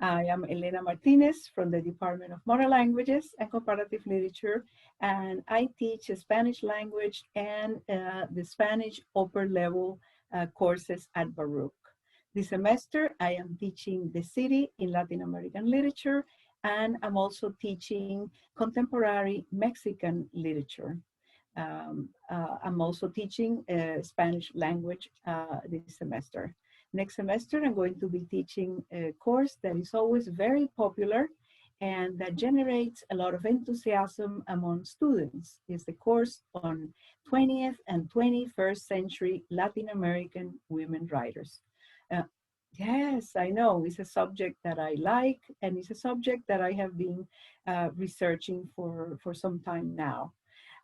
I am Elena Martinez from the Department of Modern Languages and Comparative Literature, and I teach Spanish language and the Spanish upper level courses at Baruch. This semester, I am teaching the city in Latin American literature, and I'm also teaching contemporary Mexican literature. I'm also teaching Spanish language this semester. Next semester, I'm going to be teaching a course that is always very popular and that generates a lot of enthusiasm among students. It's the course on 20th and 21st century Latin American women writers. Yes, I know, it's a subject that I like, and it's a subject that I have been researching for some time now.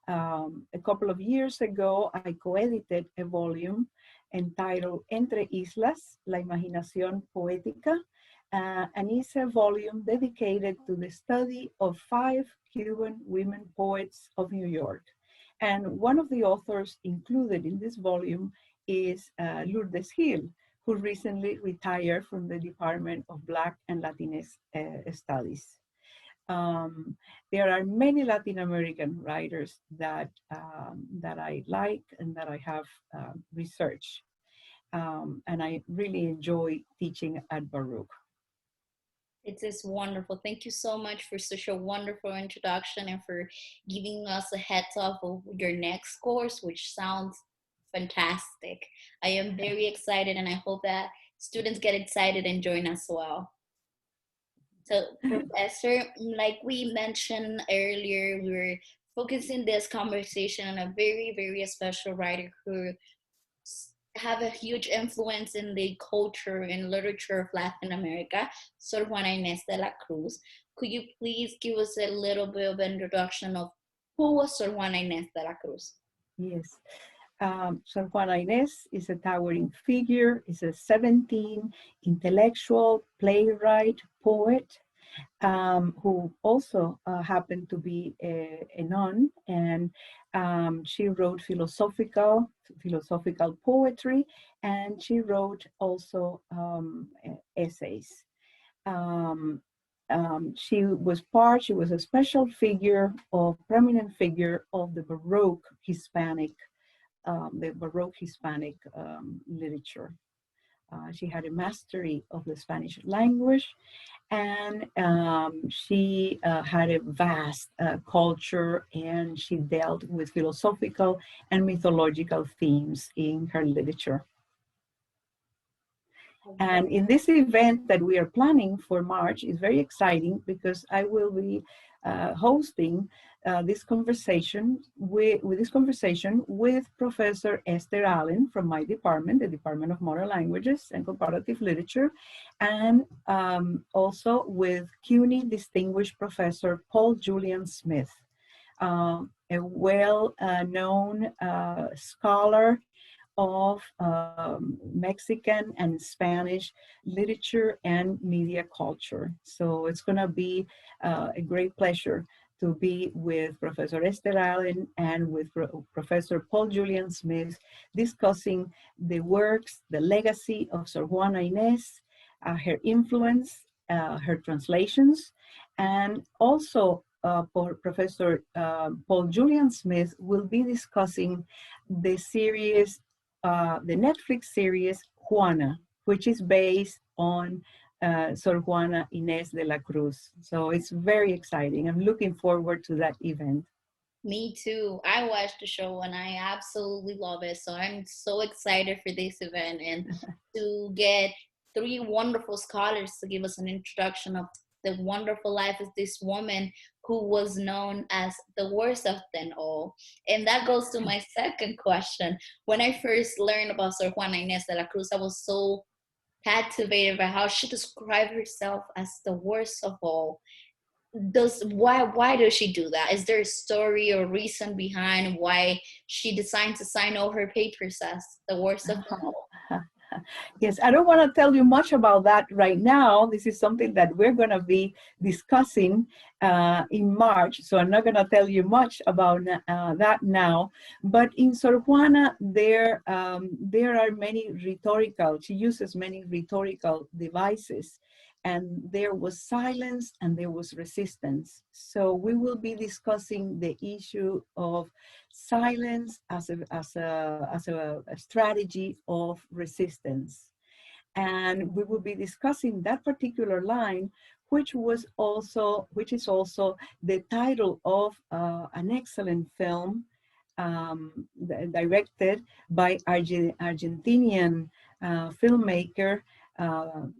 A couple of years ago, I co-edited a volume entitled Entre Islas, La Imaginación Poética, and it's a volume dedicated to the study of 5 Cuban women poets of New York. And one of the authors included in this volume is Lourdes Gil, who recently retired from the Department of Black and Latinx Studies. There are many Latin American writers that I like and that I have researched. And I really enjoy teaching at Baruch. It is wonderful. Thank you so much for such a wonderful introduction and for giving us a heads up of your next course, which sounds fantastic. I am very excited, and I hope that students get excited and join as well. So, Professor, like we mentioned earlier, we're focusing this conversation on a very, very special writer who have a huge influence in the culture and literature of Latin America, Sor Juana Ines de la Cruz. Could you please give us a little bit of introduction of who was Sor Juana Ines de la Cruz? Yes. Sor Juana Ines is a towering figure, is a 17 intellectual, playwright, poet, who also happened to be a nun, and she wrote philosophical poetry, and she wrote also essays. She was a special figure, prominent figure of the Baroque Hispanic literature. She had a mastery of the Spanish language, and she had a vast culture, and she dealt with philosophical and mythological themes in her literature. And in this event that we are planning for March is very exciting because I will be hosting this conversation with Professor Esther Allen from my department, the Department of Modern Languages and Comparative Literature, and also with CUNY Distinguished Professor Paul Julian Smith, a well-known scholar of Mexican and Spanish literature and media culture. So it's going to be a great pleasure to be with Professor Esther Allen and with Professor Paul Julian Smith discussing the works, the legacy of Sor Juana Ines, her influence, her translations, and also Professor Paul Julian Smith will be discussing the series, the Netflix series Juana, which is based on Sor Juana Ines de la Cruz. So it's very exciting. I'm looking forward to that event. Me too. I watched the show and I absolutely love it. So I'm so excited for this event and to get 3 wonderful scholars to give us an introduction of the wonderful life of this woman who was known as the worst of them all. And that goes to my second question. When I first learned about Sor Juana Ines de la Cruz, I was so captivated by how she described herself as the worst of all. Why does she do that? Is there a story or reason behind why she decided to sign all her papers as the worst of them all? Yes, I don't want to tell you much about that right now. This is something that we're going to be discussing in March, so I'm not going to tell you much about that now. But in Sor Juana, there are many rhetorical, she uses many rhetorical devices. and there was silence and there was resistance. So we will be discussing the issue of silence as a strategy of resistance. And we will be discussing that particular line, which is also the title of an excellent film directed by Argentinian filmmaker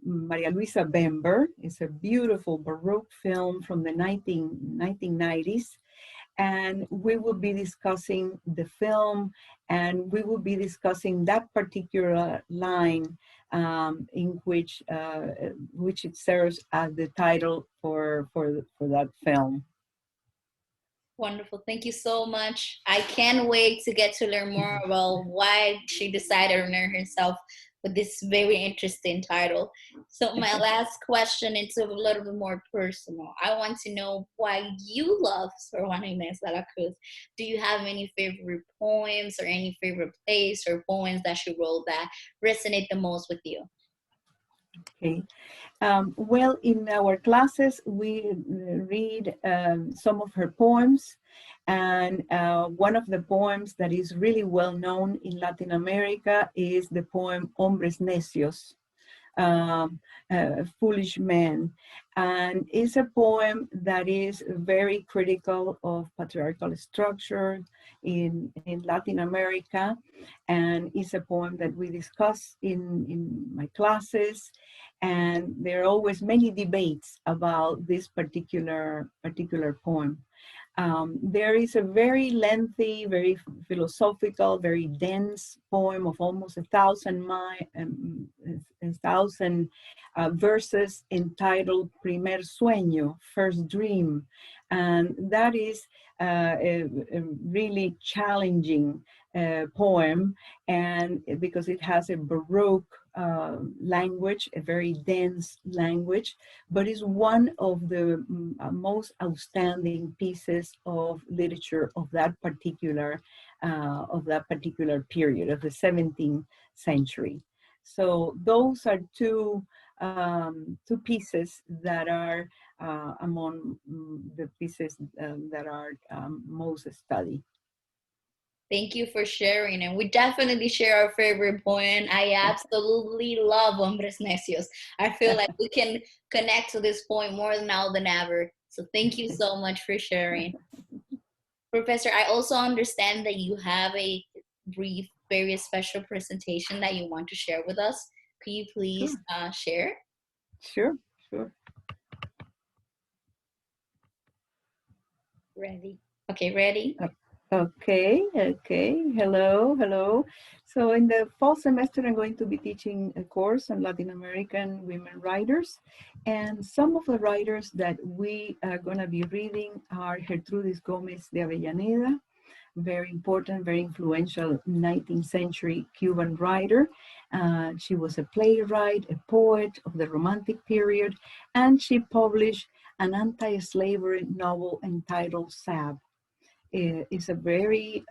Maria Luisa Bember. It's a beautiful Baroque film from the 1990s. And we will be discussing the film, and we will be discussing that particular line in which it serves as the title for that film. Wonderful. Thank you so much. I can't wait to get to learn more about why she decided to name herself with this very interesting title. So my last question is a little bit more personal. I want to know why you love Sor Juana Inés de la Cruz. Do you have any favorite poems or any favorite plays or poems that she wrote that resonate the most with you? Okay. Well, in our classes, we read some of her poems, and one of the poems that is really well known in Latin America is the poem Hombres Necios, Foolish Men. And it's a poem that is very critical of patriarchal structure in Latin America. And it's a poem that we discuss in my classes. And there are always many debates about this particular poem. There is a very lengthy, very philosophical, very dense poem of almost 1,000 verses entitled Primer Sueño, First Dream. And that is a really challenging poem, and because it has a Baroque language, a very dense language, but is one of the most outstanding pieces of literature of that particular period of the 17th century. So those are two pieces that are among the pieces that are most studied. Thank you for sharing. And we definitely share our favorite poem. I absolutely love Hombres Necios. I feel like we can connect to this point more now than ever. So thank you so much for sharing. Professor, I also understand that you have a brief, very special presentation that you want to share with us. Could you please share? Sure. Ready. Okay, ready? Okay. Hello. So in the fall semester, I'm going to be teaching a course on Latin American women writers. And some of the writers that we are going to be reading are Gertrudis Gomez de Avellaneda, very important, very influential 19th century Cuban writer. She was a playwright, a poet of the Romantic period, and she published an anti-slavery novel entitled Sab. It's a very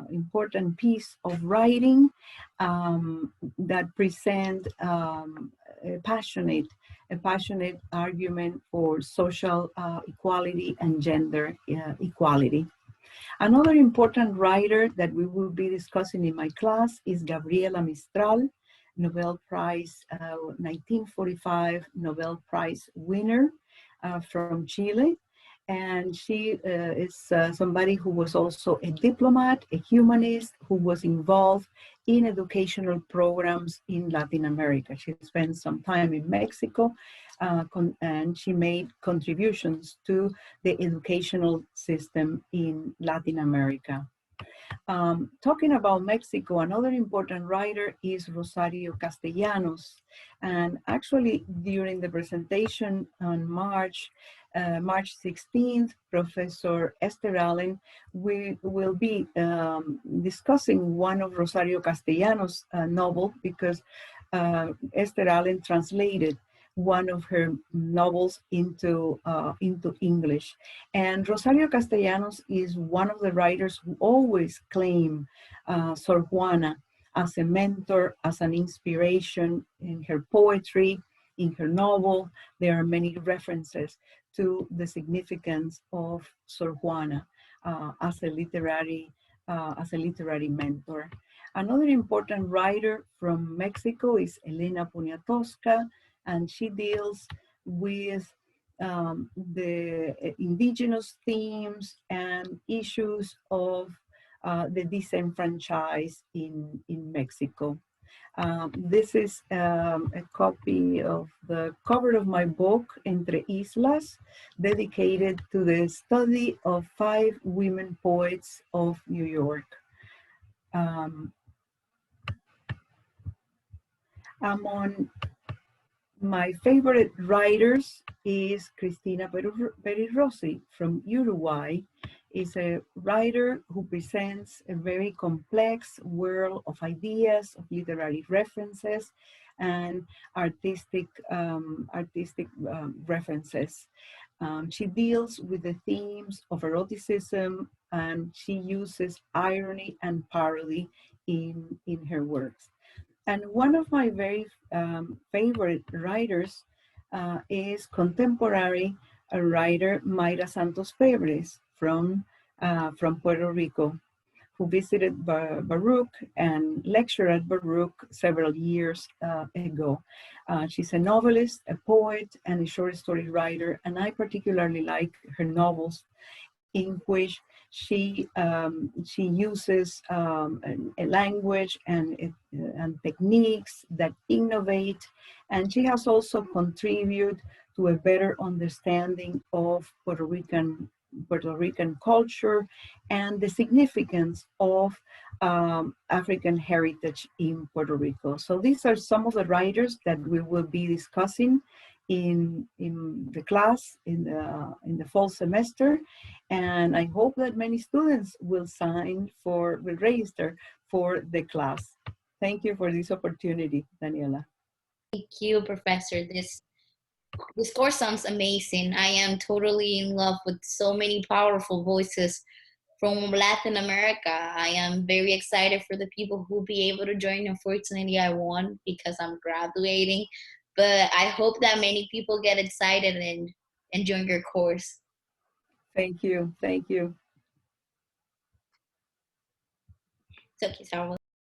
important piece of writing that presents a passionate argument for social equality and gender equality. Another important writer that we will be discussing in my class is Gabriela Mistral, Nobel Prize, 1945 Nobel Prize winner from Chile. And she is somebody who was also a diplomat, a humanist, who was involved in educational programs in Latin America. She spent some time in Mexico, and she made contributions to the educational system in Latin America. Talking about Mexico, another important writer is Rosario Castellanos. And actually, during the presentation on March 16th, Professor Esther Allen, we will be discussing one of Rosario Castellanos' novel, because Esther Allen translated one of her novels into English. And Rosario Castellanos is one of the writers who always claim Sor Juana as a mentor, as an inspiration in her poetry, in her novel, there are many references to the significance of Sor Juana as a literary mentor. Another important writer from Mexico is Elena Poniatowska, and she deals with the indigenous themes and issues of the disenfranchised in Mexico. This is a copy of the cover of my book, Entre Islas, dedicated to the study of 5 women poets of New York. Among my favorite writers is Cristina Rossi from Uruguay. Is a writer who presents a very complex world of ideas, of literary references, and artistic references. She deals with the themes of eroticism, and she uses irony and parody in her works. And one of my very favorite writers is contemporary writer Mayra Santos Febres from Puerto Rico, who visited Baruch and lectured at Baruch several years ago. She's a novelist, a poet, and a short story writer, and I particularly like her novels in which she uses a language and techniques that innovate, and she has also contributed to a better understanding of Puerto Rican culture and the significance of African heritage in Puerto Rico. So these are some of the writers that we will be discussing in the class in the fall semester, and I hope that many students will register for the class. Thank you for this opportunity, Daniela. Thank you, Professor. This course sounds amazing. I am totally in love with so many powerful voices from Latin America. I am very excited for the people who will be able to join. Unfortunately, I won't because I'm graduating, but I hope that many people get excited and join your course. Thank you. Thank you. It's okay, Sarah.